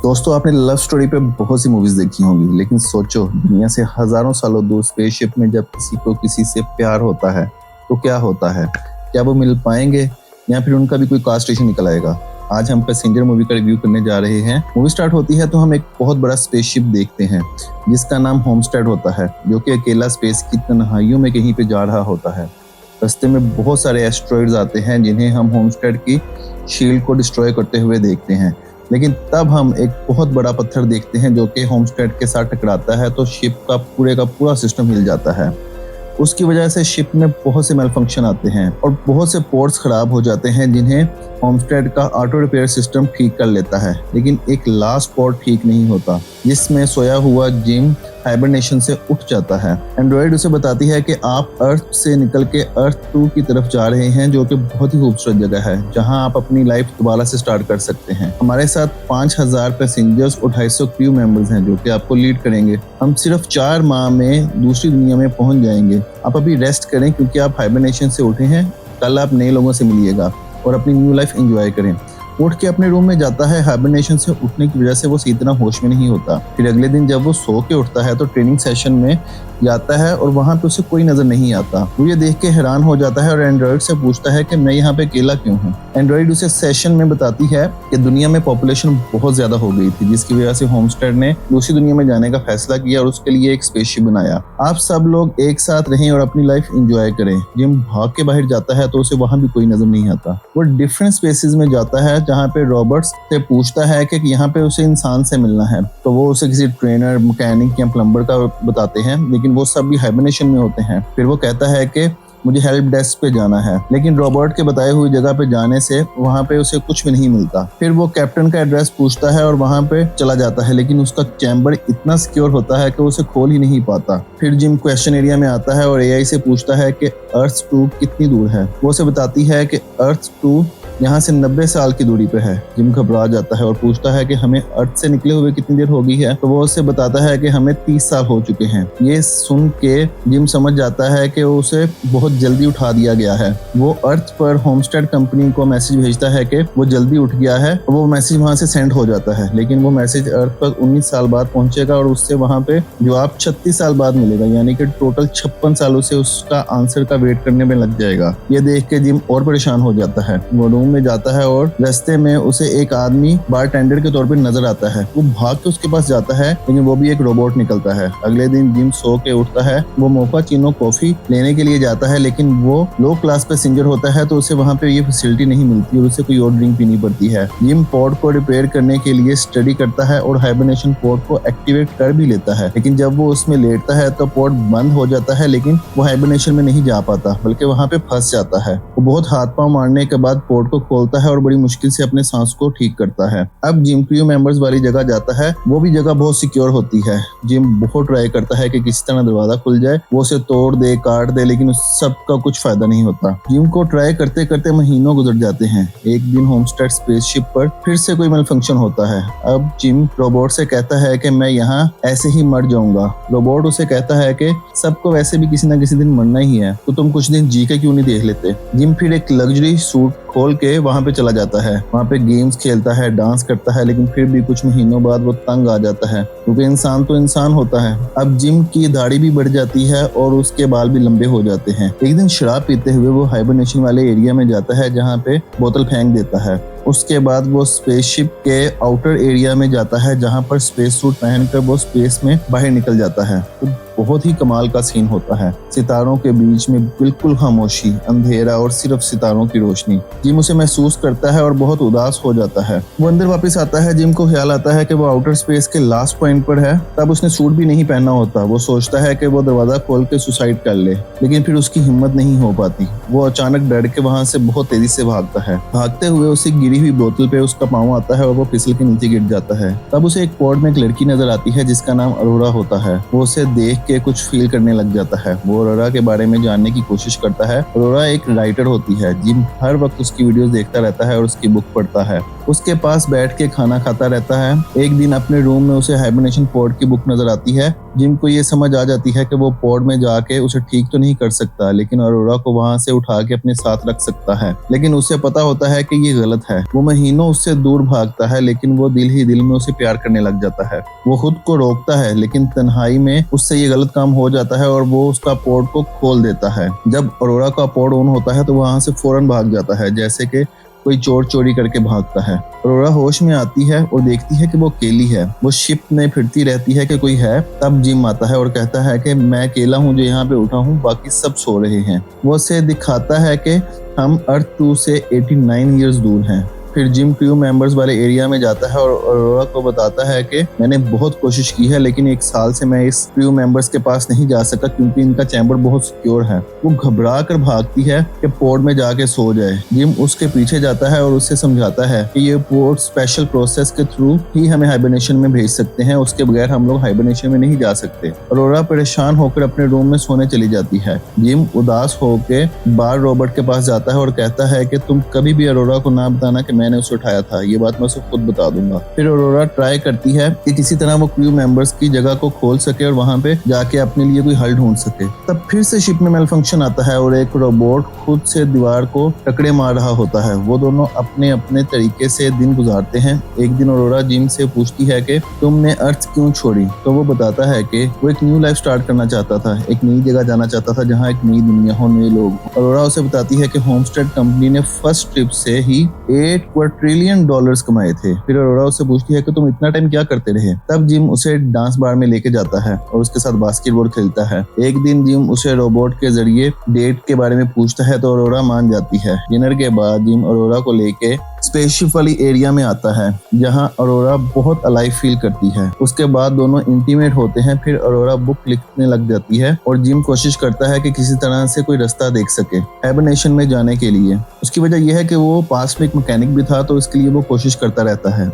दोस्तों, आपने love story पे बहुत सी मूवीज देखी होंगी, लेकिन सोचो दुनिया से हजारों सालों दूर स्पेसशिप में जब किसी को किसी से प्यार होता है तो क्या होता है। क्या वो मिल पाएंगे या फिर उनका भी कोई कास्ट इशू निकल आएगा। आज हम पैसेंजर मूवी का रिव्यू करने जा रहे हैं। मूवी स्टार्ट होती है तो हम एक बहुत बड़ा स्पेसशिप देखते हैं जिसका नाम होमस्टेड होता है, जो कि अकेला स्पेस की तन्हाइयों में कहीं पे जा रहा होता है। रास्ते में बहुत सारे एस्ट्रॉइड्स आते हैं जिन्हें हम होमस्टेड की शील्ड को डिस्ट्रॉय करते हुए देखते हैं, लेकिन तब हम एक बहुत बड़ा पत्थर देखते हैं जो कि होमस्टेड के साथ टकराता है तो शिप का पूरा सिस्टम हिल जाता है। उसकी वजह से शिप में बहुत से मेल फंक्शन आते हैं और बहुत से पोर्ट्स खराब हो जाते हैं जिन्हें होमस्टेड का ऑटो रिपेयर सिस्टम ठीक कर लेता है। लेकिन एक लास्ट पोर्ट ठीक नहीं होता जिसमें सोया हुआ जिम हाइबरनेशन से उठ जाता है। एंड्रॉइड उसे बताती है कि आप अर्थ से निकल के अर्थ 2 की तरफ जा रहे हैं, जो कि बहुत ही खूबसूरत जगह है जहां आप अपनी लाइफ दोबारा से स्टार्ट कर सकते हैं। हमारे साथ 5000 पैसेंजर्स और 250 क्रू मेंबर्स हैं जो कि आपको लीड करेंगे। हम सिर्फ 4 माह में दूसरी दुनिया में पहुंच जाएंगे। आप अभी रेस्ट करें क्योंकि आप हाइबरनेशन से उठे हैं। कल आप नए लोगों से मिलिएगा और अपनी न्यू लाइफ एंजॉय करें। उठ के अपने रूम में जाता है। हाइबरनेशन से उठने की वजह से वो इतना होश में नहीं होता। फिर अगले दिन जब वो सो के उठता है तो ट्रेनिंग सेशन में जाता है और वहां पे उसे कोई नजर नहीं आता। वो ये देख के हैरान हो जाता है और एंड्रॉइड से पूछता है कि मैं यहाँ पे अकेला क्यों हूँ। एंड्रॉइड उसे सेशन में बताती है कि दुनिया में पॉपुलेशन बहुत ज्यादा हो गई थी, जिसकी वजह से होमस्टेड ने दूसरी दुनिया में जाने का फैसला किया और उसके लिए एक स्पेसशिप बनाया। आप सब लोग एक साथ रहें और अपनी लाइफ एंजॉय करें। जिम भाग के बाहर जाता है तो उसे वहां भी कोई नजर नहीं आता। वो डिफरेंट स्पेसेस में जाता है जहाँ पे रॉबर्ट्स से पूछता है कि यहाँ पे उसे इंसान से मिलना है, तो वो उसे किसी ट्रेनर, मैकेनिक या प्लम्बर का बताते हैं, लेकिन वो सब भी हाइबरनेशन में होते हैं। फिर वो कहता है कि मुझे हेल्प डेस्क पे जाना है, लेकिन रॉबर्ट के बताए हुई जगह पे जाने से वहाँ पे उसे कुछ भी नहीं मिलता। फिर वो कैप्टन का एड्रेस पूछता है और वहाँ पे चला जाता है, लेकिन उसका चैम्बर इतना सिक्योर होता है कि उसे खोल ही नहीं पाता। फिर जिम क्वेश्चन एरिया में आता है और एआई से पूछता है कि अर्थ 2 कितनी दूर है। वो उसे बताती है कि अर्थ 2 यहाँ से 90 साल की दूरी पे है। जिम घबरा जाता है और पूछता है कि हमें अर्थ से निकले हुए कितनी देर हो गई है, तो वो उससे बताता है कि हमें 30 साल हो चुके हैं। ये सुन के जिम समझ जाता है कि उसे बहुत जल्दी उठा दिया गया है। वो अर्थ पर होमस्टेड कंपनी को मैसेज भेजता है कि वो जल्दी उठ गया है। वो मैसेज वहां से सेंड हो जाता है, लेकिन वो मैसेज अर्थ पर 19 साल बाद पहुंचेगा और उससे वहां पे जवाब 36 साल बाद मिलेगा, यानी कि टोटल 56 सालों से उसका आंसर का वेट करने में लग जाएगा। ये देख के जिम और परेशान हो जाता है। वो रूम में जाता है और रास्ते में उसे एक आदमी बारटेंडर के तौर पर नजर आता है। वो भाग के उसके पास जाता है, लेकिन वो भी एक रोबोट निकलता है। अगले दिन जिम सो के उठता है। वो मोकाचिनो कॉफी लेने के लिए जाता है, लेकिन वो लो क्लास पैसेंजर होता है तो उसे वहां पे ये फैसिलिटी नहीं मिलती और उसे कोई और ड्रिंक पीनी पड़ती है। जिम पॉड को रिपेयर करने के लिए स्टडी करता है और हाइबरनेशन पॉड को एक्टिवेट कर भी लेता है, लेकिन जब वो उसमें लेटता है तो पॉड बंद हो जाता है, लेकिन वो हाइबरनेशन में नहीं जा पाता बल्कि वहां पे फंस जाता है। वो बहुत हाथ पांव मारने के बाद पॉड को खोलता है और बड़ी मुश्किल से अपने सांस को ठीक करता है। अब जिम क्रू मेंबर्स वाली जगह जाता है। वो भी जगह बहुत सिक्योर होती है। जिम बहुत ट्राई करता है कि किसी तरह दरवाजा खुल जाए, वो उसे तोड़ दे, काट दे, लेकिन उस सब का कुछ फायदा नहीं होता। जिम को ट्राई करते करते महीनों गुजर जाते हैं। एक दिन होमस्टेड स्पेसशिप पर फिर से कोई मेल फंक्शन होता है। अब जिम रोबोट से कहता है कि मैं यहाँ ऐसे ही मर जाऊंगा। रोबोट उसे कहता है कि सबको वैसे भी किसी न किसी दिन मरना ही है, तो तुम कुछ दिन जी के क्यों नहीं देख लेते। जिम फिर एक लग्जरी सूट खोल के वहां पे चला जाता है। वहां पे गेम्स खेलता है, डांस करता है, लेकिन फिर भी कुछ महीनों बाद वो तंग आ जाता है क्योंकि इंसान तो इंसान होता है। अब जिम की दाढ़ी भी बढ़ जाती है और उसके बाल भी लंबे हो जाते हैं। एक दिन शराब पीते हुए वो हाइबरनेशन वाले एरिया में जाता है जहाँ पे बोतल फेंक देता है। उसके बाद वो स्पेसशिप के आउटर एरिया में जाता है जहाँ पर स्पेस सूट पहनकर वो स्पेस में बाहर निकल जाता है। तो बहुत ही कमाल का सीन होता है। सितारों के बीच में बिल्कुल खामोशी, अंधेरा और सिर्फ सितारों की रोशनी। जिम उसे महसूस करता है और बहुत उदास हो जाता है। वो अंदर वापस आता है। जिम को ख्याल आता है कि वो आउटर स्पेस के लास्ट पॉइंट पर है। तब उसने सूट भी नहीं पहना होता। वो सोचता है कि वो दरवाजा खोल के सुसाइड कर ले, लेकिन फिर उसकी हिम्मत नहीं हो पाती। वो अचानक डर के वहां से बहुत तेजी से भागता है। भागते हुए उसे गिरी हुई बोतल पे उसका पाँव आता है और वो फिसल के नीचे गिर जाता है। तब उसे एक पॉड में एक लड़की नजर आती है जिसका नाम अरोरा होता है। वो उसे देख के कुछ फील करने लग जाता है। वो अरोरा के बारे में जानने की कोशिश करता है। अरोरा एक राइटर होती है। जिम हर वक्त उसकी वीडियोस देखता रहता है और उसकी बुक पढ़ता है। उसके पास बैठ के खाना खाता रहता है। एक दिन अपने रूम में उसे हाइबरनेशन पोड की बुक नजर आती है। जिम को ये समझ आ जाती है कि वो पोड में जाके उसे ठीक तो नहीं कर सकता, लेकिन अरोरा को वहां से उठा के अपने साथ रख सकता है। लेकिन उसे पता होता है कि ये गलत है। वो महीनों उससे दूर भागता है, लेकिन वो दिल ही दिल में उसे प्यार करने लग जाता है। वो खुद को रोकता है, लेकिन तन्हाई में उससे ये गलत काम हो जाता है और वो उसका पोड को खोल देता है। जब अरोरा का पोड ऑन होता है तो वहां से फौरन भाग जाता है, जैसे कि कोई चोर चोरी करके भागता है। अरोरा होश में आती है और देखती है कि वो अकेली है। वो शिप में फिरती रहती है कि कोई है। तब जिम आता है और कहता है कि मैं अकेला हूँ जो यहाँ पे उठा हूँ, बाकी सब सो रहे हैं। वो उसे दिखाता है कि हम अर्थ 2 से 89 ईयर्स दूर हैं। फिर जिम क्रू मेंबर्स वाले एरिया में जाता है और अरोरा को बताता है कि मैंने बहुत कोशिश की है, लेकिन 1 साल से मैं इस क्रू मेंबर्स के पास नहीं जा सका क्योंकि इनका चैम्बर बहुत सिक्योर है। वो घबरा कर भागती है कि पोर्ट में जाके सो जाए। जिम उसके पीछे जाता है और उससे समझाता है कि ये पोर्ट स्पेशल प्रोसेस के थ्रू ही हमें हाइबरनेशन में भेज सकते हैं, उसके बगैर हम लोग हाइबरनेशन में नहीं जा सकते। अरोरा परेशान होकर अपने रूम में सोने चली जाती है। जिम उदास होकर बार रॉबर्ट के पास जाता है और कहता है कि तुम कभी भी अरोरा को ना बताना कि मैंने उसे उठाया था, ये बात मैं उसे खुद बता दूंगा। फिर अरोरा ट्राई करती है कि किसी तरह वो क्रू मेंबर्स की जगह को खोल सके और वहां पे जाके अपने लिए कोई हल ढूंढ सके। तब फिर से शिप में मेलफंक्शन आता है और एक रोबोट खुद से दीवार को टकरे मार रहा होता है। वो दोनों अपने अपने तरीके से दिन गुजारते हैं। एक दिन अरोरा जिम से पूछती है कि तुमने अर्थ क्यों छोड़ी, तो वो बताता है कि वो एक न्यू लाइफ स्टार्ट करना चाहता था, एक नई जगह जाना चाहता था जहाँ एक नई दुनिया हो, नए लोग हो। अरोरा उसे बताती है कि होमस्टेड कंपनी ने फर्स्ट ट्रिप से ही $8 ट्रिलियन कमाए थे। फिर अरोरा उससे पूछती है कि तुम इतना टाइम क्या करते रहे। तब जिम उसे डांस बार में लेके जाता है और उसके साथ बास्केटबॉल खेलता है। एक दिन जिम उसे रोबोट के जरिए डेट के बारे में पूछता है तो अरोरा मान जाती है। डिनर के बाद जिम अरोरा को लेके स्पेसशिप वाली एरिया में आता है जहां अरोरा बहुत अलाइव फील करती है। उसके बाद दोनों इंटीमेट होते हैं। फिर अरोरा बुक लिखने लग जाती है और जिम कोशिश करता है कि किसी तरह से कोई रास्ता देख सके हाइबरनेशन में जाने के लिए। उसकी वजह यह है कि वो पास में एक मैकेनिक भी था, तो इसके लिए वो कोशिश करता रहता है।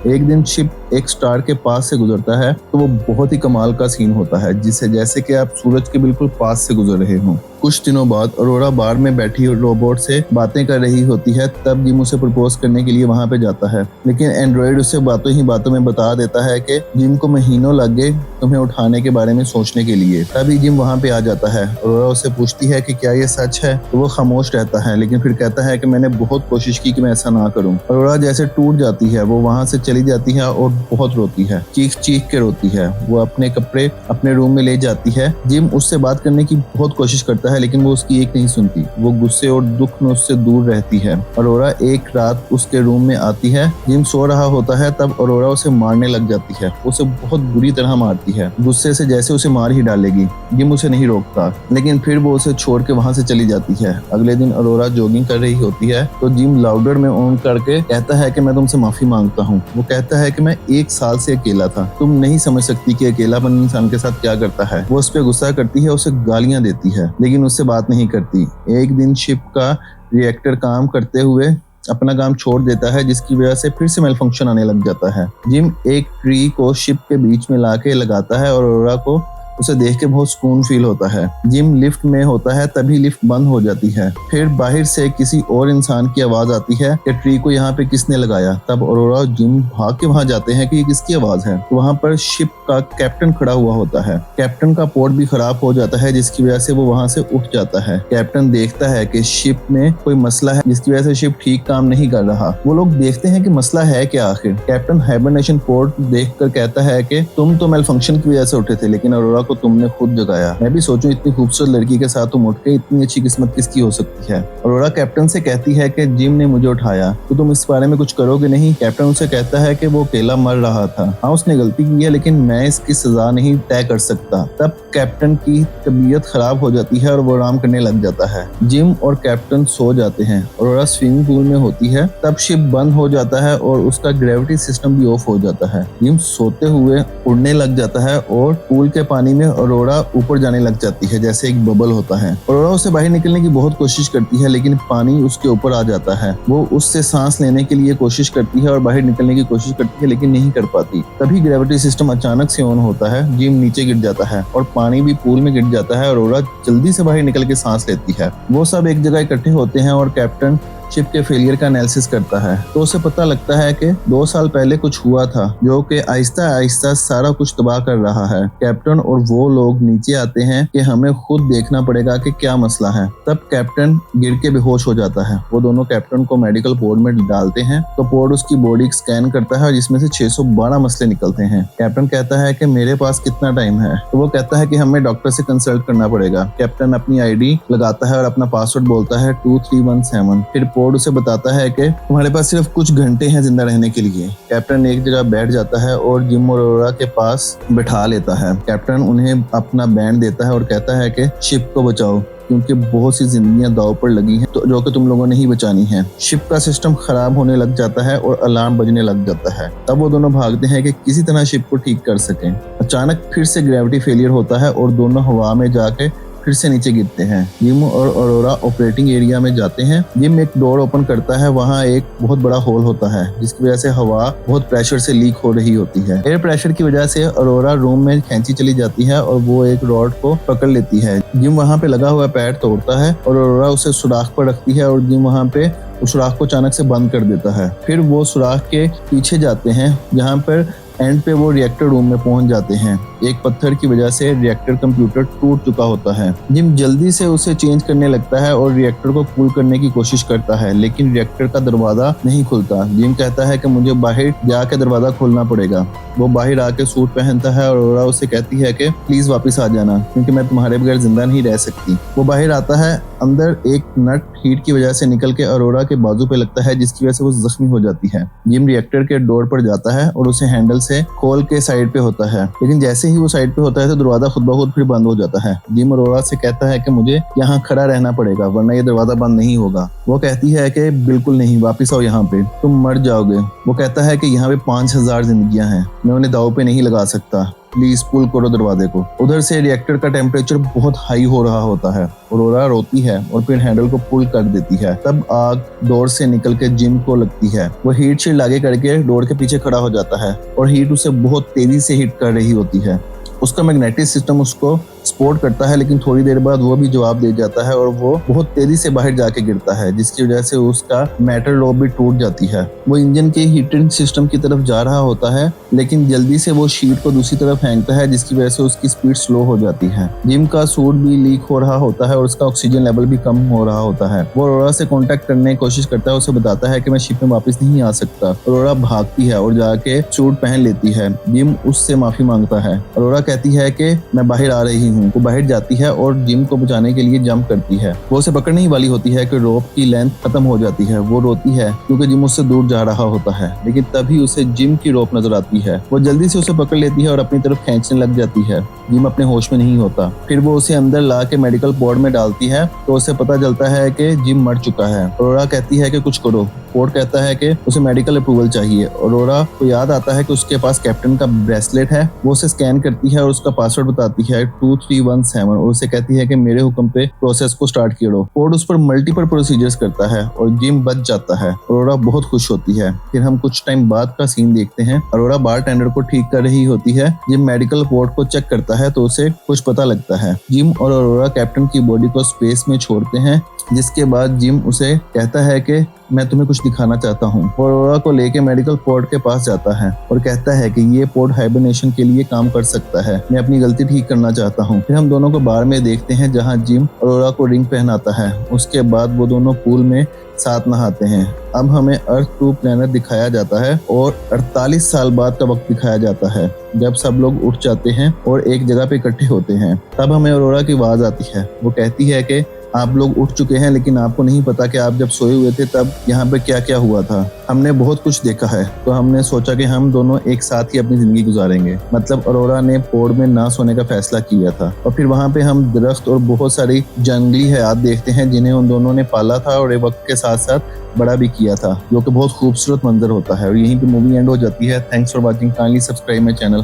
एक दिन शिप एक स्टार के पास से गुजरता है तो वो बहुत ही कमाल का सीन होता है, जिसे जैसे कि आप सूरज के बिल्कुल पास से गुजर रहे हो। कुछ दिनों बाद अरोरा बार में बैठी रोबोट से बातें कर रही होती है। तब जिम उसे प्रपोज करने के लिए वहां पे जाता है, लेकिन एंड्रॉइड उसे बातों ही बातों में बता देता है कि जिम को महीनों लग गए तुम्हें उठाने के बारे में सोचने के लिए। तभी जिम वहां पे आ जाता है। अरोरा उसे पूछती है कि क्या ये सच है, तो वो खामोश रहता है, लेकिन फिर कहता है कि मैंने बहुत कोशिश की कि मैं ऐसा ना करूं। अरोरा जैसे टूट जाती है। वो वहां से चली जाती है और बहुत रोती है, चीख चीख के रोती है। वो अपने कपड़े अपने रूम में ले जाती है। जिम उससे बात करने की बहुत कोशिश करता है, लेकिन वो उसकी एक नहीं सुनती। वो गुस्से और दुख में उससे दूर रहती है। अरोरा एक रात उसके रूम में आती है। जिम सो रहा होता है। तब अरोरा उसे मारने लग जाती है। उसे बहुत बुरी तरह मारती है, गुस्से से जैसे उसे मार ही डालेगी। जिम उसे नहीं रोकता, लेकिन फिर वो उसे छोड़ के वहां से चली जाती है। अगले दिन अरोरा जॉगिंग कर रही होती है तो जिम लाउडर में ऑन करके कहता है कि मैं तुमसे माफी मांगता हूँ। वो कहता है कि मैं 1 साल से अकेला था, तुम नहीं समझ सकती कि अकेलापन इंसान के साथ क्या करता है। वो उस पर गुस्सा करती है, उसे गालियां देती है, लेकिन उससे बात नहीं करती। एक दिन शिप का रिएक्टर काम करते हुए अपना काम छोड़ देता है, जिसकी वजह से फिर से मेलफंक्शन आने लग जाता है। जिम एक ट्री को शिप के बीच में लाके लगाता है और अरोरा को उसे देख के बहुत सुकून फील होता है। जिम लिफ्ट में होता है, तभी लिफ्ट बंद हो जाती है। फिर बाहर से किसी और इंसान की आवाज आती है कि ट्री को यहाँ पे किसने लगाया। तब अरोरा और जिम भाग के वहां जाते हैं कि ये किसकी आवाज है। तो वहां पर शिप का कैप्टन खड़ा हुआ होता है। कैप्टन का पोर्ट भी खराब हो जाता है, जिसकी वजह से वो वहां से उठ जाता है। कैप्टन देखता है कि शिप में कोई मसला है, जिसकी वजह से शिप ठीक काम नहीं कर रहा। वो लोग देखते हैं कि मसला है क्या आखिर। कैप्टन हाइबरनेशन पोर्ट देखकर कहता है कि तुम तो मेलफंक्शन की वजह से उठे थे, लेकिन अरोरा को तुमने खुद जगाया। मैं भी सोचूं इतनी खूबसूरत लड़की के साथ तुम उठ के, इतनी अच्छी किस्मत किसकी हो सकती है। अरोरा कैप्टन से कहती है कि जिम ने मुझे उठाया, तो तुम इस बारे में कुछ करोगे नहीं। कैप्टन उसे कहता है कि वो अकेला मर रहा था। हाँ, उसने गलती की है, लेकिन मैं इसकी सजा नहीं तय कर सकता। तब कैप्टन की तबीयत खराब हो जाती है और वो आराम करने लग जाता है। जिम और कैप्टन सो जाते हैं। अरोरा स्विमिंग पूल में होती है। तब शिप बंद हो जाता है और उसका ग्रेविटी सिस्टम भी ऑफ हो जाता है। जिम सोते हुए उड़ने लग जाता है और पूल के पानी में अरोरा ऊपर जाने लग जाती है, जैसे एक बबल होता है। अरोरा उसे बाहर निकलने की बहुत कोशिश करती है, लेकिन पानी उसके ऊपर आ जाता है। वो उससे सांस लेने के लिए कोशिश करती है और बाहर निकलने की कोशिश करती है, लेकिन नहीं कर पाती। तभी ग्रेविटी सिस्टम अचानक से ऑन होता है। जिम नीचे गिर जाता है और पानी भी पूल में गिर जाता है। अरोरा जल्दी से बाहर निकल के सांस लेती है। वो सब एक जगह इकट्ठे होते हैं और कैप्टन शिप के फेलियर का एनालिसिस करता है तो उसे पता लगता है कि 2 साल पहले कुछ हुआ था जो कि आहिस्ता आहिस्ता सारा कुछ तबाह कर रहा है। कैप्टन और वो लोग नीचे आते हैं कि हमें खुद देखना पड़ेगा कि क्या मसला है। तब कैप्टन गिर के बेहोश हो जाता है। वो दोनों कैप्टन को मेडिकल पोर्ट में डालते हैं तो पोर्ट उसकी बॉडी स्कैन करता है जिसमें से 612 मसले निकलते हैं। कैप्टन कहता है कि मेरे पास कितना टाइम है, तो वो कहता है कि हमें डॉक्टर से कंसल्ट करना पड़ेगा। कैप्टन अपनी आईडी लगाता है और अपना पासवर्ड बोलता है 2317। फिर पोर्ट उसे बताता है कि तुम्हारे पास सिर्फ कुछ घंटे हैं जिंदा रहने के लिए। कैप्टन एक जगह बैठ जाता है और जिम और अरोरा के पास बिठा लेता है। कैप्टन उन्हें अपना बैंड देता है और कहता है कि शिप को बचाओ क्योंकि बहुत सी जिंदगियां दांव पर लगी हैं तो जो कि तुम लोगों ने ही बचानी है। शिप का सिस्टम खराब होने लग जाता है और अलार्म बजने लग जाता है। तब वो दोनों भागते हैं कि किसी तरह शिप को ठीक कर सकें। अचानक फिर से ग्रेविटी फेलियर होता है और दोनों हवा में जाके फिर से नीचे गिरते हैं। जिम और अरोरा ऑपरेटिंग एरिया में जाते हैं। जिम एक डोर ओपन करता है, वहाँ एक बहुत बड़ा होल होता है जिसकी वजह से हवा बहुत प्रेशर से लीक हो रही होती है। एयर प्रेशर की वजह से अरोरा रूम में खींची चली जाती है और वो एक रॉड को पकड़ लेती है। जिम वहाँ पे लगा हुआ पैड तोड़ता है और अरोरा उसे सुराख पर रखती है और जिम वहाँ पे उस सुराख को अचानक से बंद कर देता है। फिर वो सुराख के पीछे जाते हैं जहाँ पर एंड पे वो रिएक्टर रूम में पहुंच जाते हैं। एक पत्थर की वजह से रिएक्टर कंप्यूटर टूट चुका होता है। जिम जल्दी से उसे चेंज करने लगता है और रिएक्टर को कूल करने की कोशिश करता है लेकिन रिएक्टर का दरवाजा नहीं खुलता। जिम कहता है कि मुझे बाहर जाके दरवाजा खोलना पड़ेगा। वो बाहर आके सूट पहनता है और अरोरा उसे कहती है कि प्लीज वापस आ जाना क्योंकि मैं तुम्हारे बगैर जिंदा नहीं रह सकती। वो बाहर आता है, अंदर एक नट हीट की वजह से निकल के अरोरा के बाजू पे लगता है जिसकी वजह से वो जख्मी हो जाती है। जिम रिएक्टर के डोर पर जाता है और उसे हैंडल से खोल के साइड पे होता है लेकिन जैसे ही वो साइड पे होता है तो दरवाजा खुद ब खुद फिर बंद हो जाता है। जिम अरोरा से कहता है कि मुझे यहाँ खड़ा रहना पड़ेगा वरना ये दरवाजा बंद नहीं होगा। वो कहती है कि बिल्कुल नहीं, वापस आओ, यहाँ पे तुम मर जाओगे। वो कहता है कि यहाँ पे 5000 जिंदगियां हैं, मैं उन्हें दाव पे नहीं लगा सकता, प्लीज पुल करो दरवाजे को। उधर से रिएक्टर का टेम्परेचर बहुत हाई हो रहा होता है। अरोरा रोती है और फिर हैंडल को पुल कर देती है। तब आग डोर से निकल के जिम को लगती है। वो हीट शील्ड आगे करके डोर के पीछे खड़ा हो जाता है और हीट उसे बहुत तेजी से हिट कर रही होती है। उसका मैग्नेटिक सिस्टम उसको सपोर्ट करता है लेकिन थोड़ी देर बाद वो भी जवाब दे जाता है और वो बहुत तेजी से बाहर जाके गिरता है जिसकी वजह से उसका मेटल रोप भी टूट जाती है। वो इंजन के हीटिंग सिस्टम की तरफ जा रहा होता है लेकिन जल्दी से वो शीट को दूसरी तरफ फेंकता है जिसकी वजह से उसकी स्पीड स्लो हो जाती है। जिम का सूट भी लीक हो रहा होता है और उसका ऑक्सीजन लेवल भी कम हो रहा होता है। वो अरोरा से कांटेक्ट करने की कोशिश करता है, उसे बताता है कि मैं शिप में वापस नहीं आ सकता। अरोरा भागती है और जाके सूट पहन लेती है। जिम उससे माफी मांगता है। अरोरा कहती है कि मैं बाहर आ रही हूँ। वो बाहर जाती है और जिम को बचाने के लिए जंप करती है। वो उसे पकड़ने ही वाली होती है कि रोप की लेंथ खत्म हो जाती है। वो रोती है क्योंकि जिम उससे दूर जा रहा होता है लेकिन तभी उसे जिम की रोप नजर आती है। वो जल्दी से उसे पकड़ लेती है और अपनी तरफ खींचने लग जाती है। जिम अपने होश में नहीं होता। फिर वो उसे अंदर ला के मेडिकल पोर्ट में डालती है तो उसे पता चलता है कि जिम मर चुका है। अरोरा कहती है कि कुछ करो। पोर्ट कहता है कि उसे मेडिकल अप्रूवल चाहिए। अरोरा को याद आता है कि उसके पास कैप्टन का ब्रेसलेट है। वो उसे स्कैन करती है और उसका पासवर्ड बताती है 2317 और उसे कहती है कि मेरे हुक्म पे प्रोसेस को स्टार्ट करो। पोर्ट उस पर मल्टीपल प्रोसीजर्स करता है और जिम बच जाता है। अरोरा बहुत खुश होती है। फिर हम कुछ टाइम बाद का सीन देखते हैं। अरोरा बारटेंडर को ठीक कर रही होती है। जिम मेडिकल पोर्ट को चेक करता है तो उसे कुछ पता लगता है। जिम और अरोरा कैप्टन की बॉडी को स्पेस में छोड़ते हैं जिसके बाद जिम उसे कहता है कि मैं तुम्हें कुछ दिखाना चाहता हूँ। और अरोरा को लेके मेडिकल पोर्ट के पास जाता है और कहता है कि ये पोर्ट हाइबरनेशन के लिए काम कर सकता है, मैं अपनी गलती ठीक करना चाहता हूँ। फिर हम दोनों को बार में देखते हैं जहाँ जिम अरोरा को रिंग पहनाता है। उसके बाद वो दोनों पूल में साथ नहाते हैं। अब हमें अर्थ टू प्लैनेट दिखाया जाता है और 48 साल बाद का वक्त दिखाया जाता है जब सब लोग उठ जाते हैं और एक जगह पे इकट्ठे होते हैं। तब हमें अरोरा की आवाज आती है। वो कहती है कि आप लोग उठ चुके हैं लेकिन आपको नहीं पता कि आप जब सोए हुए थे तब यहाँ पे क्या क्या हुआ था। हमने बहुत कुछ देखा है तो हमने सोचा कि हम दोनों एक साथ ही अपनी जिंदगी गुजारेंगे। मतलब अरोरा ने पोर्ट में ना सोने का फैसला किया था और फिर वहाँ पे हम दरख्त और बहुत सारी जंगली हयात देखते हैं जिन्हें उन दोनों ने पाला था और एक वक्त के साथ साथ बड़ा भी किया था, जो कि बहुत खूबसूरत मंजर होता है। और यहीं पे मूवी एंड हो जाती है। Thanks for watching, kindly subscribe my channel.